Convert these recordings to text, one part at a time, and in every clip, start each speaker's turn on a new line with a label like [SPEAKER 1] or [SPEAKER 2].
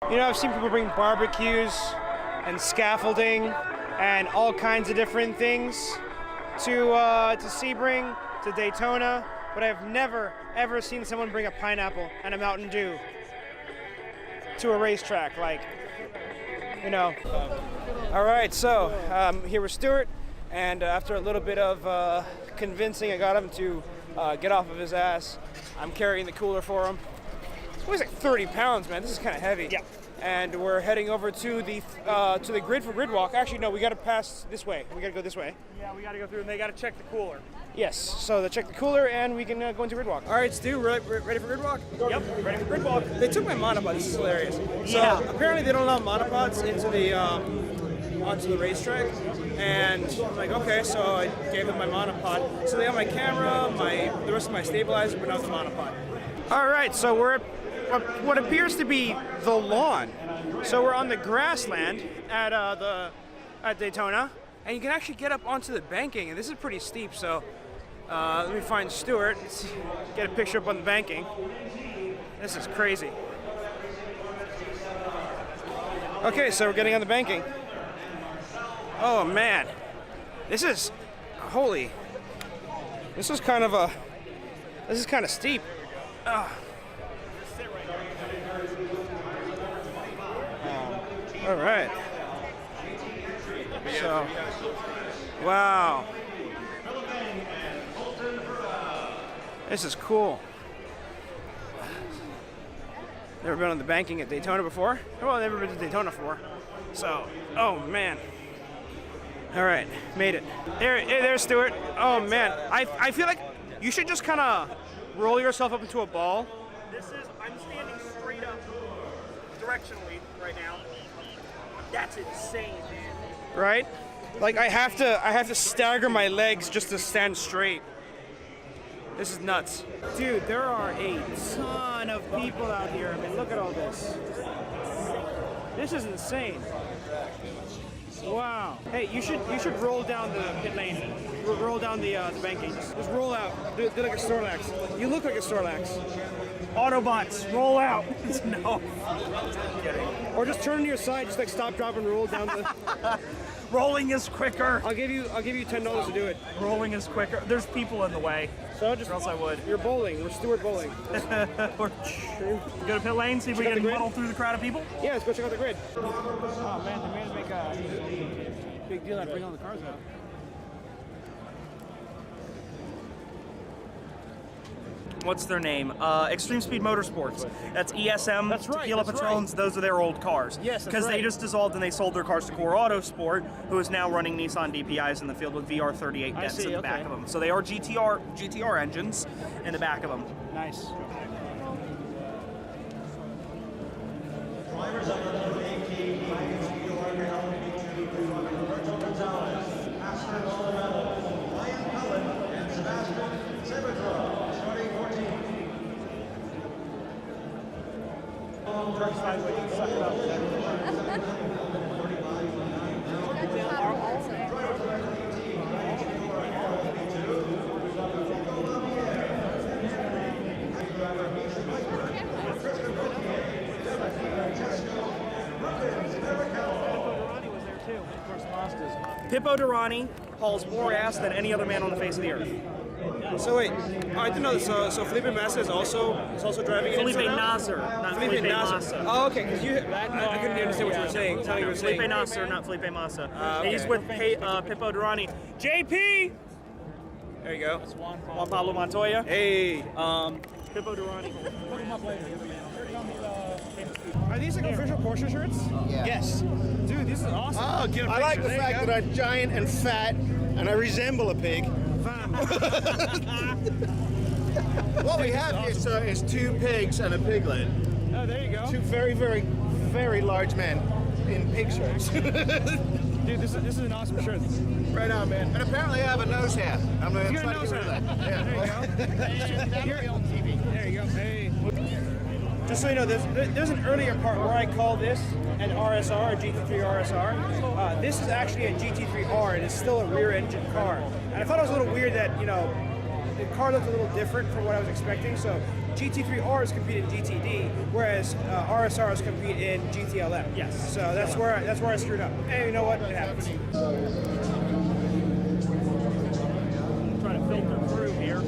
[SPEAKER 1] You know, I've seen people bring barbecues and scaffolding and all kinds of different things to Sebring, to Daytona, but I've never ever seen someone bring a pineapple and a Mountain Dew to a racetrack. Like, you know. All right, so I'm here with Stuart, and after a little bit of convincing, I got him to get off of his ass. I'm carrying the cooler for him. It weighs like 30 pounds, man. This is kind of heavy.
[SPEAKER 2] Yeah.
[SPEAKER 1] And we're heading over to the grid for Gridwalk. Actually, no, we got to pass this way. We got to go this way.
[SPEAKER 2] Yeah, we got to go through, and they got to check the cooler.
[SPEAKER 1] Yes. So they check the cooler, and we can go into Gridwalk. All right, Stu, ready for Gridwalk?
[SPEAKER 2] Yep, ready for Gridwalk.
[SPEAKER 1] They took my monopod. This is hilarious. So
[SPEAKER 2] Yeah.
[SPEAKER 1] apparently they don't allow monopods into the onto the racetrack, and I'm like, okay. So I gave them my monopod. So they have my camera, the rest of my stabilizer, but not the monopod. All right, so we're at what appears to be the lawn. So we're on the grassland at Daytona, and you can actually get up onto the banking, and this is pretty steep. So let me find Stuart. Let's get a picture up on the banking. This is crazy. Okay, so we're getting on the banking. Oh man, this is holy. This is kind of steep. All right. So, wow. This is cool. Never been on the banking at Daytona before. Well, I've never been to Daytona before. So, oh man. All right, made it. There's Stuart. Oh man, I feel like you should just kind of roll yourself up into a ball.
[SPEAKER 2] I'm standing straight up directionally right now. That's insane, man.
[SPEAKER 1] Right? Like I have to stagger my legs just to stand straight. This is nuts. Dude, there are a ton of people out here. I mean, look at all this. This is insane. Wow. Hey, you should roll down the pit lane. Roll down the banking. Just roll out. Do like a Snorlax. You look like a Snorlax.
[SPEAKER 2] Autobots, roll out. No.
[SPEAKER 1] Or just turn to your side, just like stop, drop, and roll down the.
[SPEAKER 2] Rolling is quicker.
[SPEAKER 1] I'll give you $10 to do it.
[SPEAKER 2] Rolling is quicker. There's people in the way.
[SPEAKER 1] So just,
[SPEAKER 2] or else I would.
[SPEAKER 1] You're bowling. We're Stuart bowling.
[SPEAKER 2] Go to pit lane, see if we can muddle through the crowd of people.
[SPEAKER 1] Yeah, let's go check out the grid. Oh man, they made us make a big deal out of bringing all the cars out.
[SPEAKER 2] What's their name? Extreme Speed Motorsports. That's ESM.
[SPEAKER 1] That's right.
[SPEAKER 2] Tequila
[SPEAKER 1] That's
[SPEAKER 2] Patrons.
[SPEAKER 1] right.
[SPEAKER 2] Those are their old cars.
[SPEAKER 1] Yes, that's
[SPEAKER 2] because
[SPEAKER 1] right.
[SPEAKER 2] they just dissolved and they sold their cars to Core Autosport, who is now running Nissan DPIs in the field with VR38 dents in the back of them. So they are GTR engines in the back of them.
[SPEAKER 1] Nice.
[SPEAKER 2] Pippo Durrani hauls more ass than any other man on the face of the earth.
[SPEAKER 1] So wait, I didn't know this. So Felipe Massa is also driving it.
[SPEAKER 2] Felipe Nasser, not Felipe Massa.
[SPEAKER 1] Oh, okay. Because I couldn't understand what you were saying. Tell me what you were saying.
[SPEAKER 2] Felipe Nasser, not Felipe Massa.
[SPEAKER 1] Okay.
[SPEAKER 2] He's with Pippo Durrani. JP.
[SPEAKER 1] There you go.
[SPEAKER 2] Juan Pablo Montoya.
[SPEAKER 1] Hey.
[SPEAKER 2] Pippo Durrani.
[SPEAKER 1] Are these like official Porsche shirts?
[SPEAKER 3] Yeah.
[SPEAKER 1] Yes. Dude, this is awesome.
[SPEAKER 3] Oh, get a I like the fact that I'm giant and fat, and I resemble a pig. What we have here is two pigs and a piglet.
[SPEAKER 1] Oh, there you go.
[SPEAKER 3] Two very, very, very large men in pig shirts.
[SPEAKER 1] Dude, this is an awesome shirt.
[SPEAKER 3] Right on, man. And apparently I have a nose hair. I'm going to try to get rid of that. Yeah.
[SPEAKER 1] There you go. There you go. Hey. Just so you know, there's an earlier part where I call this an RSR, a GT3 RSR. This is actually a GT3R, and it's still a rear-engine car. And I thought it was a little weird that, you know, the car looked a little different from what I was expecting. So GT3Rs compete in GTD, whereas RSRs compete in GTLM.
[SPEAKER 2] Yes.
[SPEAKER 1] So that's where I screwed up. Hey, you know what? It happens.
[SPEAKER 2] Trying to filter through here.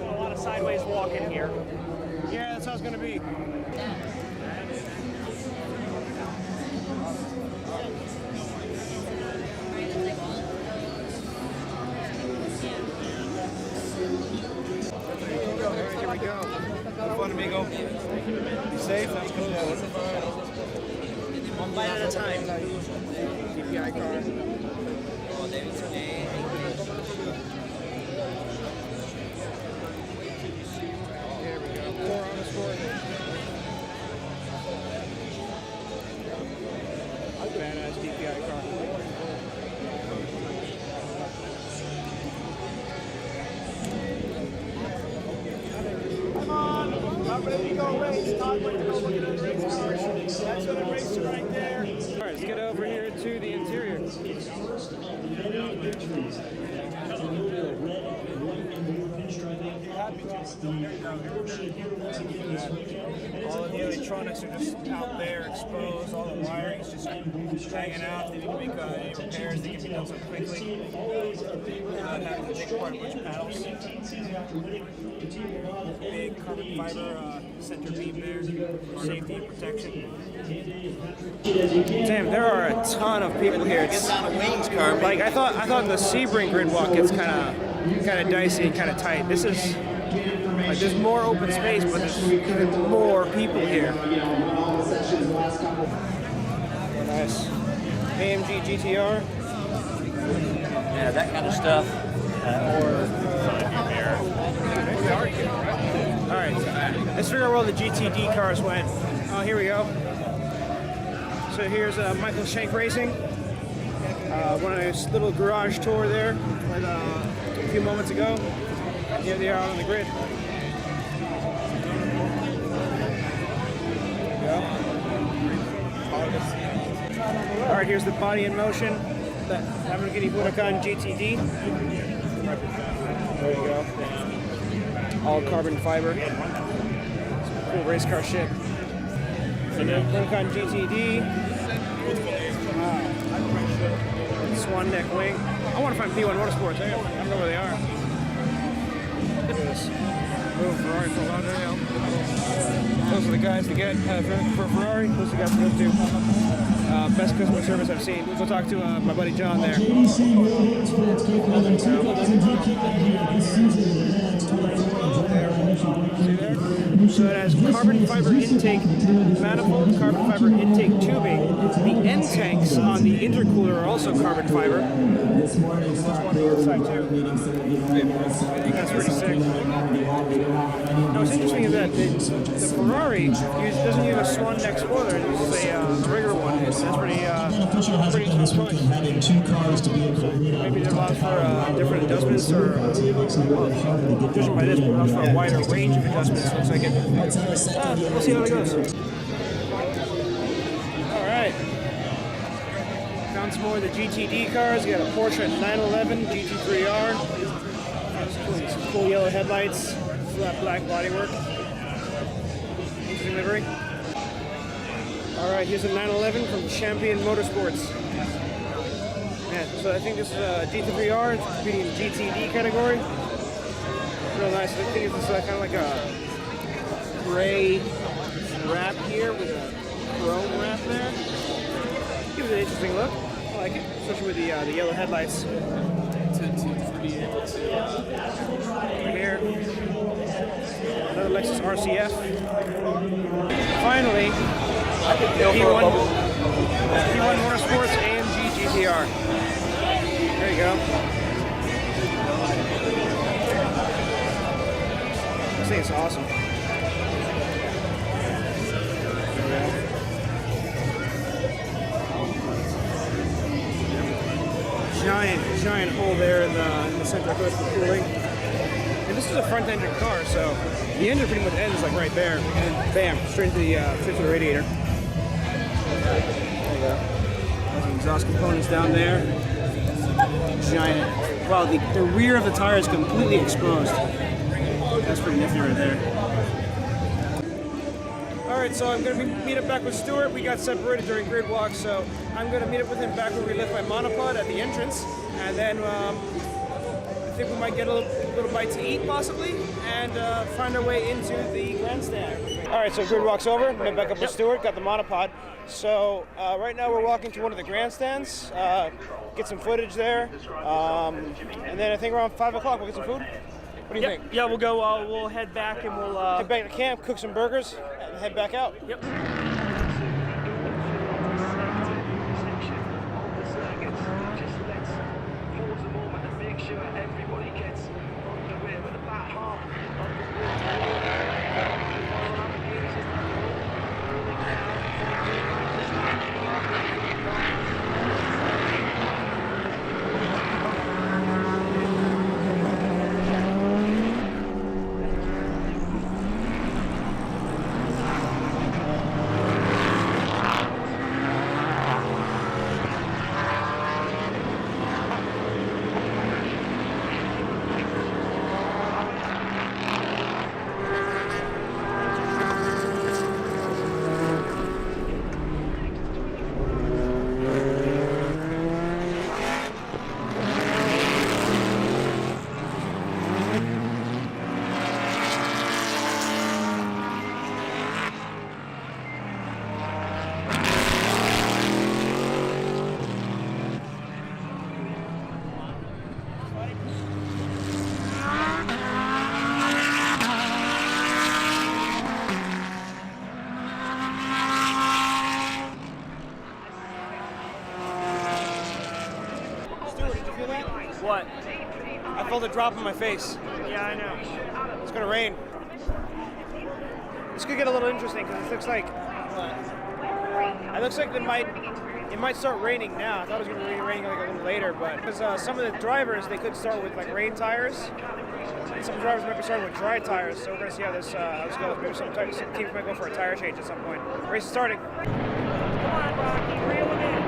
[SPEAKER 2] A lot of sideways walking here.
[SPEAKER 1] Yeah, that's how it's gonna be. Here we go. Have fun, amigo. Be safe. That's cool.
[SPEAKER 2] One bite at a time.
[SPEAKER 1] DPI car. Here we go. 4 on the score. Badass DPI car.
[SPEAKER 3] I'm ready to go race. Todd went to go look at the race cars. That's the racer right there.
[SPEAKER 1] All right, let's get over here to the interior.
[SPEAKER 4] All of the electronics are just out there exposed, all the wiring's just hanging out. They need to make any repairs, they can be done so quickly. Not having to take apart a bunch of panels. Big carbon fiber center beam there for safety and protection.
[SPEAKER 1] Damn, there are a ton of people here. It's like I thought the Sebring Gridwalk gets kind of dicey and kind of tight. This is like there's more open space, but there's even more people here. Nice. AMG GTR.
[SPEAKER 5] Yeah, that kind of stuff.
[SPEAKER 1] All right, let's figure out where all the GTD cars went. Oh, here we go. So here's Michael Shank Racing. One of his little garage tour there a few moments ago. Here they are on the grid. There we go. All right, here's the body in motion. The Lamborghini Huracan GTD. There you go. All carbon fiber. Some cool race car shit. Huracan GTD. Swan neck wing. I want to find P1 Motorsports. I don't know where they are. Look at this. Oh, Ferrari for Lauderdale. Those are the guys to get for Ferrari. Those are the guys to go to. Best customer service I've seen. We'll talk to my buddy John there. See there? So it has carbon fiber intake manifold, carbon fiber intake tubing. The end tanks on the intercooler are also carbon fiber. There's one on the inside too. That's pretty sick. Now what's interesting is that the Ferrari doesn't use a swan neck spoiler, it uses a rigger one. That's pretty choice. Maybe there allows for different adjustments, or judging by this, it allows for a wider range of adjustments. Looks like it. We'll see how it goes. All right. Found some more of the GTD cars. We got a Porsche 911 GT3R. Some cool yellow headlights, flat black bodywork. Interesting livery. All right, here's a 911 from Champion Motorsports. Yeah, so I think this is a GT3R. It's competing in the GTD category. Real nice. I think it's kind of like a gray wrap here with a chrome wrap there. Gives it an interesting look. I like it, especially with the yellow headlights. Right here, another Lexus RCF. Finally, P1 Motorsports AMG GTR. There you go. This thing is awesome. Giant hole there in the center hood for cooling. And this is a front engine car, so the engine pretty much ends like right there, and bam, straight to the radiator. There you
[SPEAKER 4] The exhaust components down there. Giant. Wow, the rear of the tire is completely exposed. That's pretty nifty right there.
[SPEAKER 1] All right, so I'm gonna meet up back with Stuart. We got separated during Gridwalk, so I'm gonna meet up with him back where we left my monopod at the entrance, and then I think we might get a little bite to eat possibly, and find our way into the grandstand. All right, so Gridwalk's over. Met back up with Stuart. Got the monopod. So right now we're walking to one of the grandstands. Get some footage there, and then I think around 5 o'clock we'll get some food. What do you think?
[SPEAKER 2] Yeah, we'll go. We'll head back and we'll
[SPEAKER 1] head back to camp, cook some burgers, and head back out.
[SPEAKER 2] Yep. What?
[SPEAKER 1] I felt a drop on my face.
[SPEAKER 2] Yeah, I know.
[SPEAKER 1] It's gonna rain. This could get a little interesting because it looks like it might start raining now. I thought it was gonna be raining like a little later, but because some of the drivers they could start with like rain tires, and some drivers might be starting with dry tires. So we're gonna see how this goes. Maybe some teams might go for a tire change at some point. Race is starting.
[SPEAKER 2] Come on, Rocky, reel him in.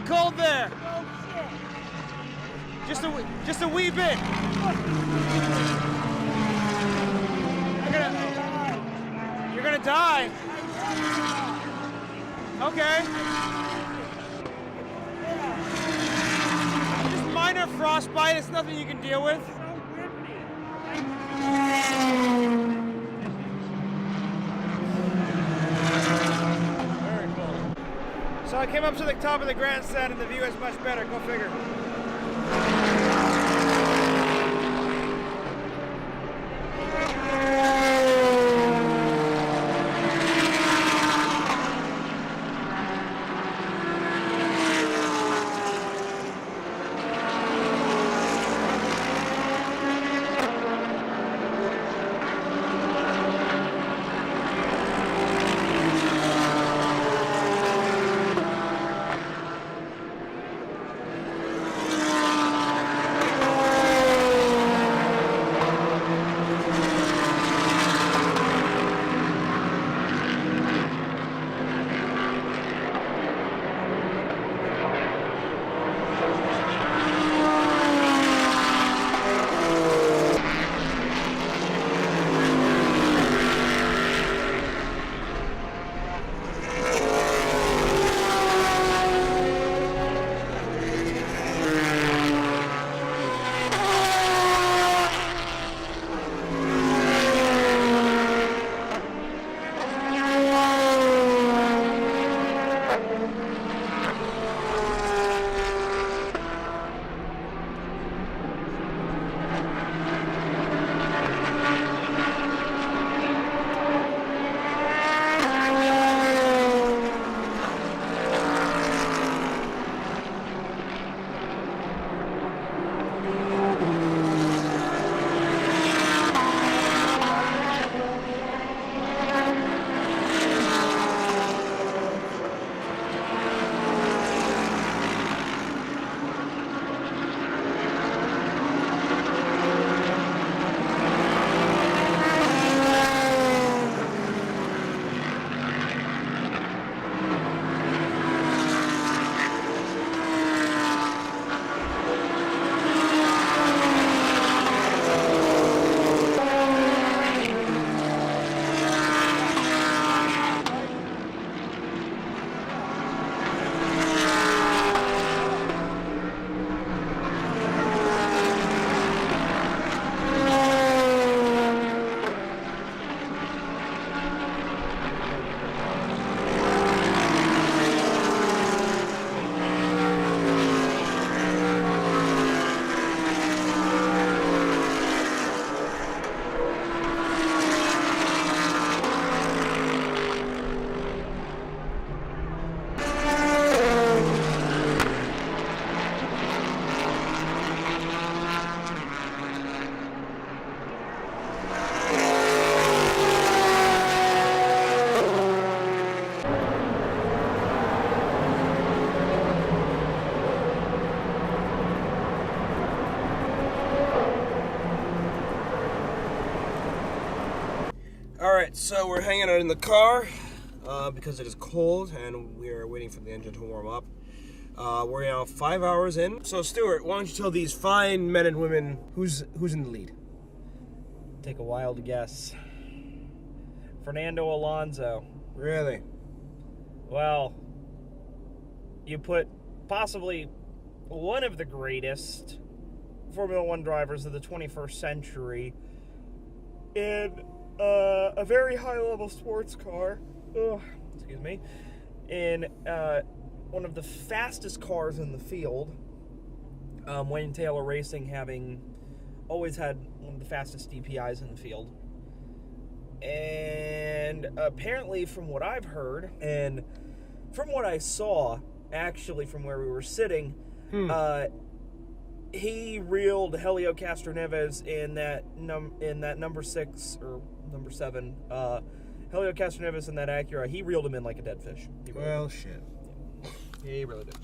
[SPEAKER 1] cold there.
[SPEAKER 3] Oh shit.
[SPEAKER 1] Just a wee bit. You're gonna die. Okay. Just minor frostbite. It's nothing you can deal with. Very cool. So I came up to the top of the grandstand and the view is much better. Go figure.
[SPEAKER 6] Alright, so we're hanging out in the car because it is cold and we're waiting for the engine to warm up. We're now 5 hours in. So Stuart, why don't you tell these fine men and women who's in the lead?
[SPEAKER 2] Take a wild guess. Fernando Alonso.
[SPEAKER 6] Really?
[SPEAKER 2] Well, you put possibly one of the greatest Formula One drivers of the 21st century in a very high-level sports car, in one of the fastest cars in the field, Wayne Taylor Racing having always had one of the fastest DPIs in the field. And apparently, from what I've heard, and from what I saw, actually from where we were sitting, he reeled Helio Castroneves in that number 6 or number 7. Helio Castroneves in that Acura, he reeled him in like a dead fish.
[SPEAKER 6] Well, shit.
[SPEAKER 2] Yeah. He really did.